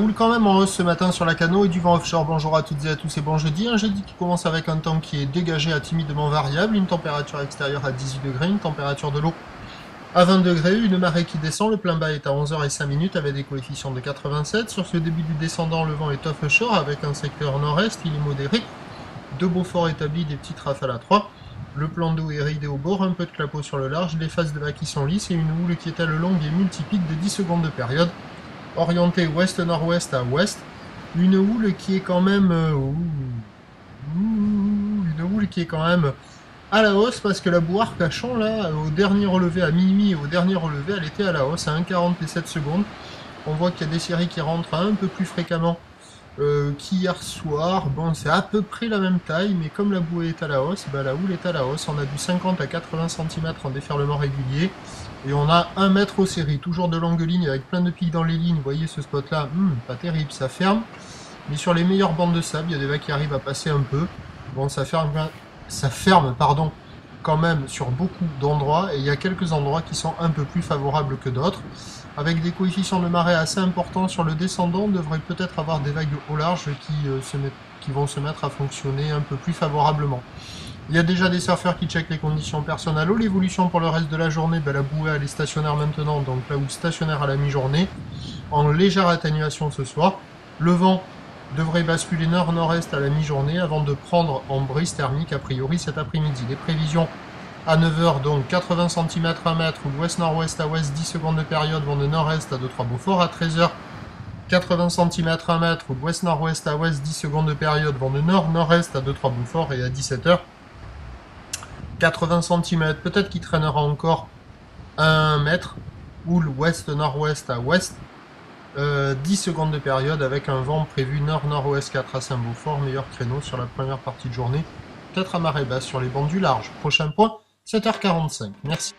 houle quand même en hausse ce matin sur la Cano et du vent offshore. Bonjour à toutes et à tous et bon jeudi. Un jeudi qui commence avec un temps qui est dégagé à timidement variable, une température extérieure à 18 degrés, une température de l'eau à 20 degrés, une marée qui descend. Le plein bas est à 11h05 avec des coefficients de 87. Sur ce début du descendant, le vent est offshore avec un secteur nord-est, il est modéré. De beaux forts établis, des petites rafales à 3. Le plan d'eau est ridé au bord, un peu de clapot sur le large, les phases de vagues qui sont lisses et une houle qui est à longue et multipique de 10 secondes de période. Orientée ouest-nord-ouest à ouest, une houle qui est quand même à la hausse parce que la bouard Cachon là au dernier relevé à minuit et au dernier relevé elle était à la hausse à 1,47 secondes. On voit qu'il y a des séries qui rentrent un peu plus fréquemment qu'hier soir. Bon, c'est à peu près la même taille, mais comme la bouée est à la hausse, la houle est à la hausse. On a du 50 à 80 cm en déferlement régulier. Et on a 1 mètre aux séries, toujours de longues lignes avec plein de pics dans les lignes. Vous voyez ce spot là, pas terrible, ça ferme. Mais sur les meilleures bandes de sable, il y a des vagues qui arrivent à passer un peu. Bon, ça ferme quand même sur beaucoup d'endroits. Et il y a quelques endroits qui sont un peu plus favorables que d'autres. Avec des coefficients de marée assez importants sur le descendant, on devrait peut-être avoir des vagues au large qui vont se mettre à fonctionner un peu plus favorablement. Il y a déjà des surfeurs qui checkent les conditions personnes à l'eau. L'évolution pour le reste de la journée, la bouée elle est stationnaire maintenant, donc la houle stationnaire à la mi-journée, en légère atténuation ce soir. Le vent devrait basculer nord-nord-est à la mi-journée avant de prendre en brise thermique a priori cet après-midi. Les prévisions à 9h, donc 80 cm 1 mètre, ou ouest-nord-ouest à ouest, 10 secondes de période, vent de nord-est à 2-3 Beaufort. À 13h, 80 cm 1 mètre, ou ouest-nord-ouest à ouest, 10 secondes de période, vent de nord-nord-est à 2-3 Beaufort. Et à 17h, 80 cm, peut-être qu'il traînera encore 1 mètre, houle ouest-nord-ouest à ouest, 10 secondes de période avec un vent prévu nord-nord-ouest 4 à Saint-Beaufort, meilleur créneau sur la première partie de journée, peut-être à marée basse sur les bancs du large. Prochain point, 7h45. Merci.